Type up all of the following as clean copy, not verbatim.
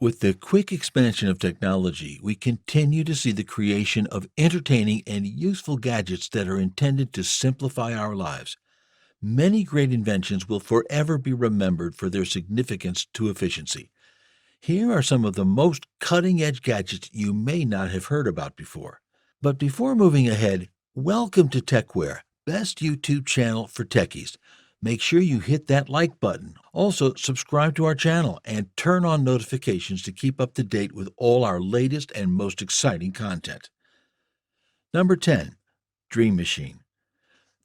With the quick expansion of technology, we continue to see the creation of entertaining and useful gadgets that are intended to simplify our lives. Many great inventions will forever be remembered for their significance to efficiency. Here are some of the most cutting-edge gadgets you may not have heard about before. But before moving ahead, welcome to TechWare, best YouTube channel for techies. Make sure you hit that like button. Also, subscribe to our channel and turn on notifications to keep up to date with all our latest and most exciting content. Number 10. Dream Machine.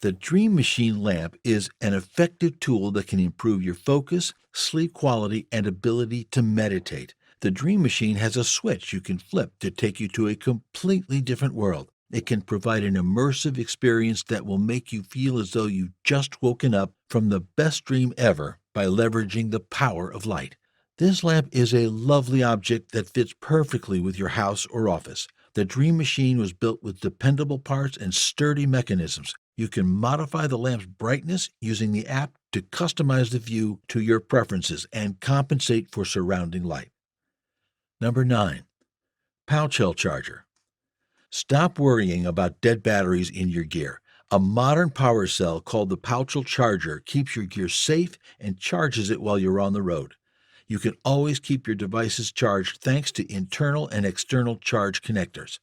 The Dream Machine lamp is an effective tool that can improve your focus, sleep quality, and ability to meditate. The Dream Machine has a switch you can flip to take you to a completely different world. It can provide an immersive experience that will make you feel as though you've just woken up from the best dream ever by leveraging the power of light. This lamp is a lovely object that fits perfectly with your house or office. The Dream Machine was built with dependable parts and sturdy mechanisms. You can modify the lamp's brightness using the app to customize the view to your preferences and compensate for surrounding light. Number 9. PowChill Charger. Stop worrying about dead batteries in your gear. A modern power cell called the PowChill Charger keeps your gear safe and charges it while you're on the road. You can always keep your devices charged thanks to internal and external charge connectors.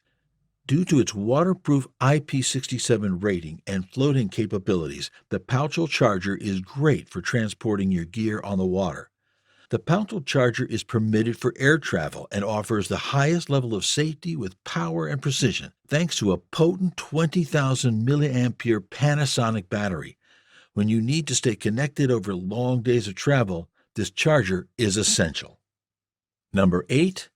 Due to its waterproof IP67 rating and floating capabilities, the PowChill Charger is great for transporting your gear on the water. The PowChill Charger is permitted for air travel and offers the highest level of safety with power and precision, thanks to a potent 20,000 milliampere Panasonic battery. When you need to stay connected over long days of travel, this charger is essential. Number 8.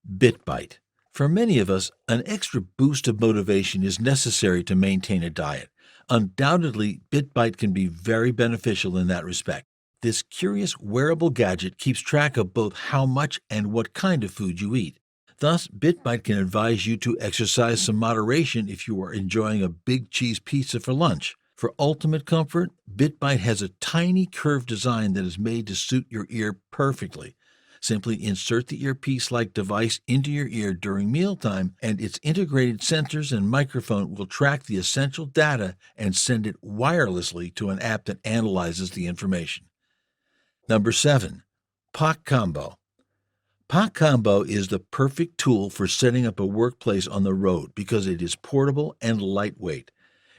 Bitbite. For many of us, an extra boost of motivation is necessary to maintain a diet. Undoubtedly, Bitbite can be very beneficial in that respect. This curious wearable gadget keeps track of both how much and what kind of food you eat. Thus, Bitbite can advise you to exercise some moderation if you are enjoying a big cheese pizza for lunch. For ultimate comfort, Bitbite has a tiny curved design that is made to suit your ear perfectly. Simply insert the earpiece-like device into your ear during mealtime, and its integrated sensors and microphone will track the essential data and send it wirelessly to an app that analyzes the information. Number 7. POC Combo. POC Combo is the perfect tool for setting up a workplace on the road because it is portable and lightweight.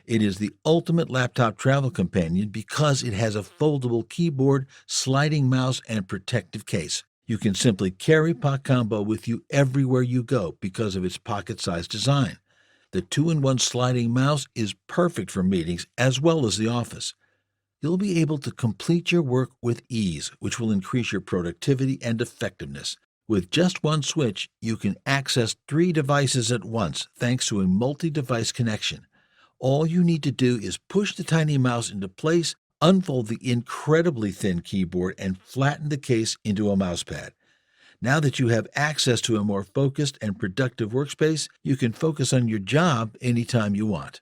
It is the ultimate laptop travel companion because it has a foldable keyboard, sliding mouse, and protective case. You can simply carry POC Combo with you everywhere you go because of its pocket-sized design. The 2-in-1 sliding mouse is perfect for meetings as well as the office. You'll be able to complete your work with ease, which will increase your productivity and effectiveness. With just one switch, you can access 3 devices at once thanks to a multi-device connection. All you need to do is push the tiny mouse into place, unfold the incredibly thin keyboard, and flatten the case into a mousepad. Now that you have access to a more focused and productive workspace, you can focus on your job anytime you want.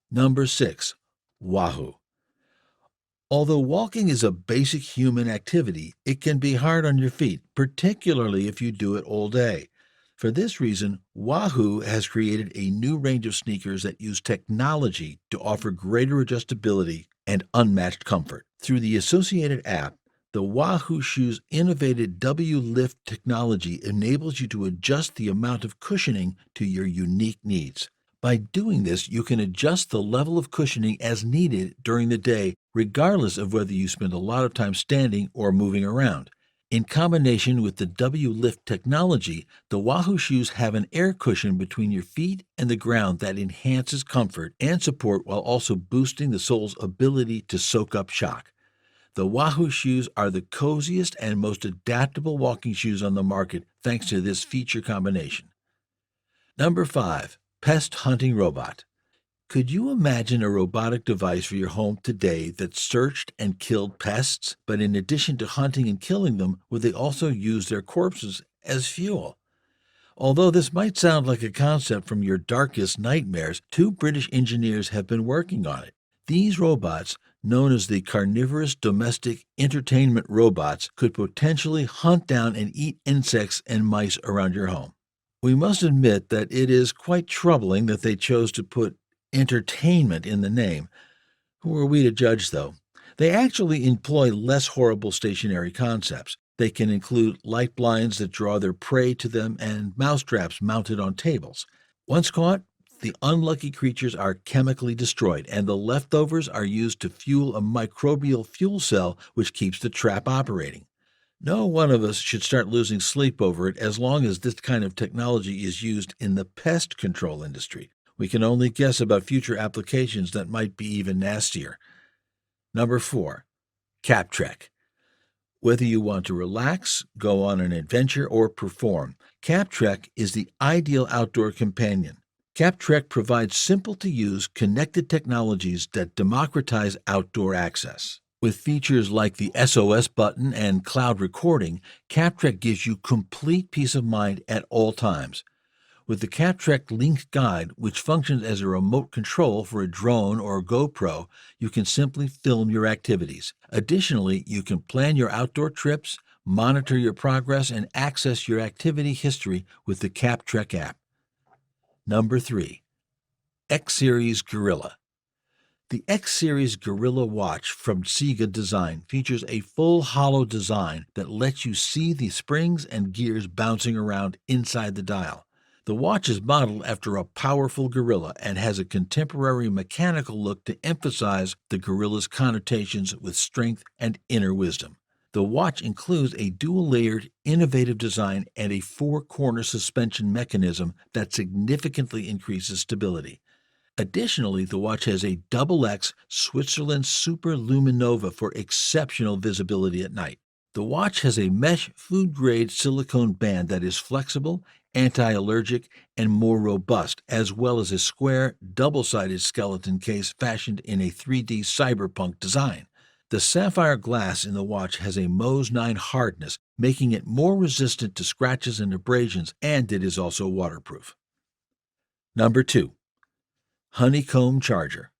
Number 6. Wahoo. Although walking is a basic human activity, it can be hard on your feet, particularly if you do it all day. For this reason, Wahoo has created a new range of sneakers that use technology to offer greater adjustability and unmatched comfort. Through the associated app, the Wahoo shoe's innovative W-Lift technology enables you to adjust the amount of cushioning to your unique needs. By doing this, you can adjust the level of cushioning as needed during the day, regardless of whether you spend a lot of time standing or moving around. In combination with the W-Lift technology, the Wahoo shoes have an air cushion between your feet and the ground that enhances comfort and support while also boosting the sole's ability to soak up shock. The Wahoo shoes are the coziest and most adaptable walking shoes on the market thanks to this feature combination. Number 5. Pest Hunting Robot. Could you imagine a robotic device for your home today that searched and killed pests, but in addition to hunting and killing them, would they also use their corpses as fuel? Although this might sound like a concept from your darkest nightmares, 2 British engineers have been working on it. These robots, known as the carnivorous domestic entertainment robots, could potentially hunt down and eat insects and mice around your home. We must admit that it is quite troubling that they chose to put entertainment in the name. Who are we to judge, though? They actually employ less horrible stationary concepts. They can include light blinds that draw their prey to them and mousetraps mounted on tables. Once caught, the unlucky creatures are chemically destroyed, and the leftovers are used to fuel a microbial fuel cell which keeps the trap operating. No one of us should start losing sleep over it as long as this kind of technology is used in the pest control industry. We can only guess about future applications that might be even nastier. Number 4. CapTrack. Whether you want to relax, go on an adventure, or perform, CapTrack is the ideal outdoor companion. CapTrack provides simple-to-use, connected technologies that democratize outdoor access. With features like the SOS button and cloud recording, CapTrack gives you complete peace of mind at all times. With the CapTrack Link Guide, which functions as a remote control for a drone or a GoPro, you can simply film your activities. Additionally, you can plan your outdoor trips, monitor your progress, and access your activity history with the CapTrack app. Number 3. XSeries Gorilla. The XSeries Gorilla watch from Sega Design features a full hollow design that lets you see the springs and gears bouncing around inside the dial. The watch is modeled after a powerful gorilla and has a contemporary mechanical look to emphasize the gorilla's connotations with strength and inner wisdom. The watch includes a dual-layered, innovative design and a 4-corner suspension mechanism that significantly increases stability. Additionally, the watch has a XX Switzerland Super Luminova for exceptional visibility at night. The watch has a mesh food-grade silicone band that is flexible, anti-allergic, and more robust, as well as a square, double-sided skeleton case fashioned in a 3D cyberpunk design. The sapphire glass in the watch has a Mohs 9 hardness, making it more resistant to scratches and abrasions, and it is also waterproof. Number 2. Honeycomb Charger.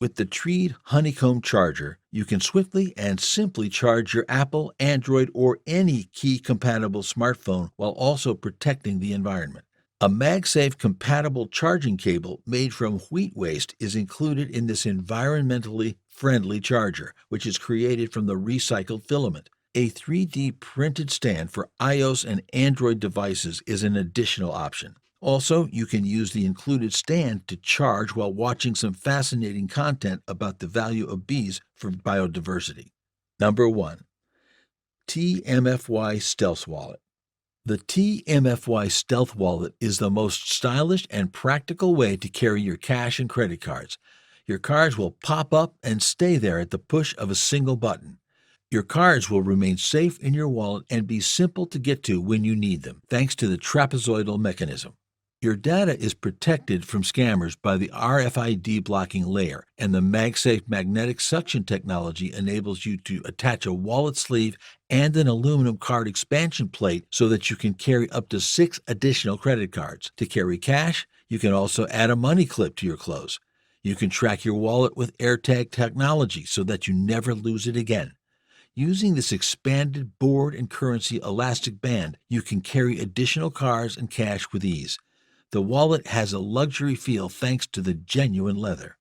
With the Treed Honeycomb Charger, you can swiftly and simply charge your Apple, Android, or any key-compatible smartphone while also protecting the environment. A MagSafe compatible charging cable made from wheat waste is included in this environmentally friendly charger, which is created from the recycled filament. A 3D printed stand for iOS and Android devices is an additional option. Also, you can use the included stand to charge while watching some fascinating content about the value of bees for biodiversity. Number 1. TMFY Stealth Wallet. The TMFY Stealth Wallet is the most stylish and practical way to carry your cash and credit cards. Your cards will pop up and stay there at the push of a single button. Your cards will remain safe in your wallet and be simple to get to when you need them, thanks to the trapezoidal mechanism. Your data is protected from scammers by the RFID blocking layer, and the MagSafe magnetic suction technology enables you to attach a wallet sleeve and an aluminum card expansion plate so that you can carry up to 6 additional credit cards. To carry cash, you can also add a money clip to your clothes. You can track your wallet with AirTag technology so that you never lose it again. Using this expanded board and currency elastic band, you can carry additional cards and cash with ease. The wallet has a luxury feel thanks to the genuine leather.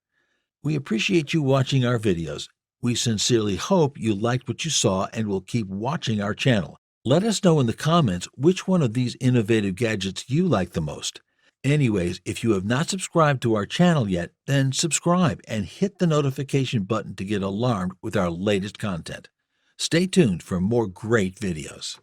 We appreciate you watching our videos. We sincerely hope you liked what you saw and will keep watching our channel. Let us know in the comments which one of these innovative gadgets you like the most. Anyways, if you have not subscribed to our channel yet, then subscribe and hit the notification button to get alarmed with our latest content. Stay tuned for more great videos.